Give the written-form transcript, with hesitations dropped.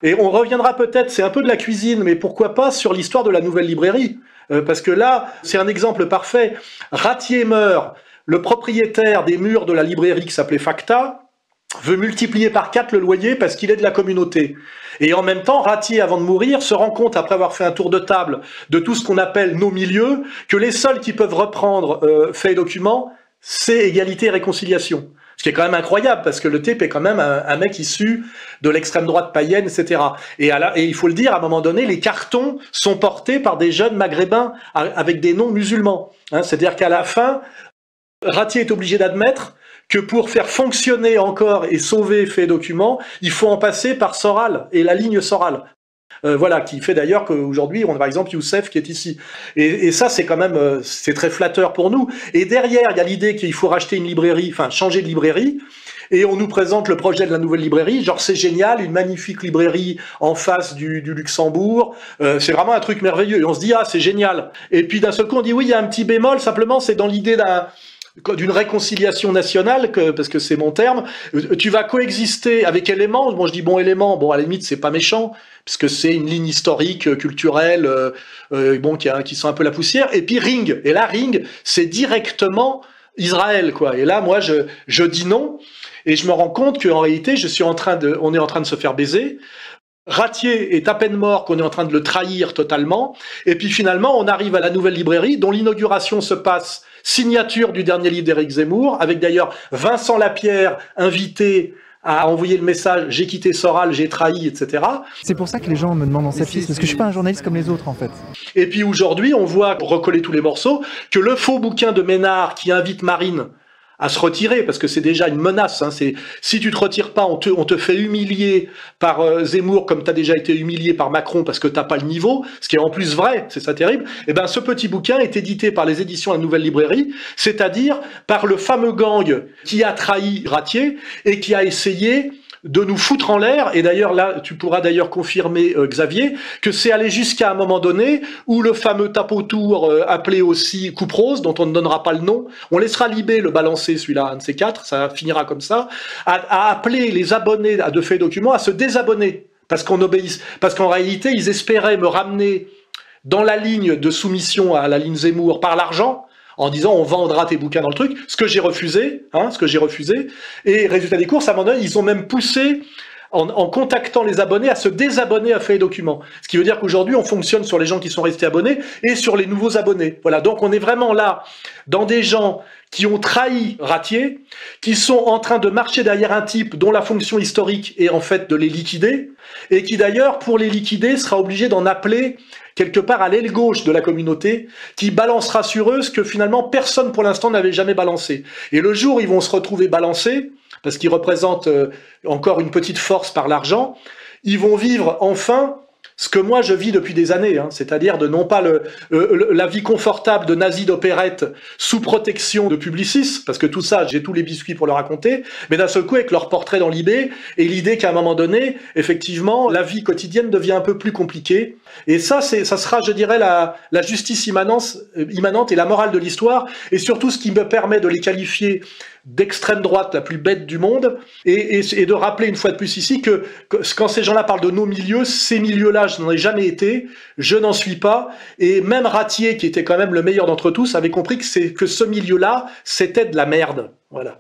Et on reviendra peut-être, c'est un peu de la cuisine, mais pourquoi pas sur l'histoire de la nouvelle librairie. Parce que là, c'est un exemple parfait. Ratier meurt, le propriétaire des murs de la librairie qui s'appelait Facta veut multiplier par 4 le loyer parce qu'il est de la communauté. Et en même temps, Ratier, avant de mourir, se rend compte, après avoir fait un tour de table de tout ce qu'on appelle nos milieux, que les seuls qui peuvent reprendre faits et documents, c'est égalité et réconciliation. Ce qui est quand même incroyable, parce que le type est quand même un mec issu de l'extrême droite païenne, etc. Et il faut le dire, à un moment donné, les cartons sont portés par des jeunes maghrébins avec des noms musulmans. Hein, c'est-à-dire qu'à la fin, Ratier est obligé d'admettre que pour faire fonctionner encore et sauver Faits et Documents, il faut en passer par Soral et la ligne Soral. Voilà, qui fait d'ailleurs qu'aujourd'hui, on a par exemple Youssef qui est ici. Et ça, c'est quand même, c'est très flatteur pour nous. Et derrière, il y a l'idée qu'il faut racheter une librairie, enfin changer de librairie. Et on nous présente le projet de la nouvelle librairie, genre c'est génial, une magnifique librairie en face du Luxembourg, c'est vraiment un truc merveilleux. Et on se dit, ah c'est génial. Et puis d'un seul coup, on dit, oui, il y a un petit bémol, simplement c'est dans l'idée d'une réconciliation nationale, parce que c'est mon terme, tu vas coexister avec éléments, bon je dis bon éléments, bon à la limite c'est pas méchant, puisque c'est une ligne historique, culturelle, bon qui sent un peu la poussière, et puis Ring, et là Ring c'est directement Israël, quoi, et là moi je dis non, et je me rends compte qu'en réalité on est en train de se faire baiser. Ratier est à peine mort qu'on est en train de le trahir totalement, et puis finalement on arrive à la nouvelle librairie dont l'inauguration se passe signature du dernier livre d'Éric Zemmour, avec d'ailleurs Vincent Lapierre invité à envoyer le message « j'ai quitté Soral, j'ai trahi », etc. C'est pour ça que les gens me demandent en sapis, parce que je suis pas un journaliste comme les autres en fait. Et puis aujourd'hui on voit, pour recoller tous les morceaux, que le faux bouquin de Ménard qui invite Marine à se retirer, parce que c'est déjà une menace. Hein, si tu te retires pas, on te fait humilier par Zemmour, comme tu as déjà été humilié par Macron, parce que t'as pas le niveau, ce qui est en plus vrai, c'est ça terrible. Et ben, ce petit bouquin est édité par les éditions La Nouvelle Librairie, c'est-à-dire par le fameux gang qui a trahi Ratier et qui a essayé de nous foutre en l'air, et d'ailleurs là, tu pourras d'ailleurs confirmer, Xavier, que c'est allé jusqu'à un moment donné où le fameux tapotour appelé aussi Coupe Rose, dont on ne donnera pas le nom, on laissera Libé le balancer celui-là, un de ces quatre, ça finira comme ça, a appelé les abonnés de Faits et Documents à se désabonner, parce qu'en réalité, ils espéraient me ramener dans la ligne de soumission à la ligne Zemmour par l'argent, en disant on vendra tes bouquins dans le truc, ce que j'ai refusé, et résultat des courses, à un moment donné, ils ont même poussé, en contactant les abonnés, à se désabonner à Faits et Documents. Ce qui veut dire qu'aujourd'hui, on fonctionne sur les gens qui sont restés abonnés et sur les nouveaux abonnés. Voilà, donc on est vraiment là, dans des gens qui ont trahi Ratier, qui sont en train de marcher derrière un type dont la fonction historique est en fait de les liquider, et qui d'ailleurs, pour les liquider, sera obligé d'en appeler quelque part à l'aile gauche de la communauté, qui balancera sur eux ce que finalement personne pour l'instant n'avait jamais balancé. Et le jour où ils vont se retrouver balancés, parce qu'ils représentent encore une petite force par l'argent, ils vont vivre enfin ce que moi je vis depuis des années, hein, c'est-à-dire de non pas la vie confortable de nazis d'opérette sous protection de Publicis, parce que tout ça, j'ai tous les biscuits pour le raconter, mais d'un seul coup avec leur portrait dans Libé, et l'idée qu'à un moment donné, effectivement, la vie quotidienne devient un peu plus compliquée. Et ça sera, je dirais, la justice immanente et la morale de l'histoire, et surtout ce qui me permet de les qualifier d'extrême droite la plus bête du monde, et de rappeler une fois de plus ici que quand ces gens-là parlent de nos milieux, ces milieux-là, je n'en ai jamais été, je n'en suis pas, et même Ratier, qui était quand même le meilleur d'entre tous, avait compris que ce milieu-là, c'était de la merde. Voilà.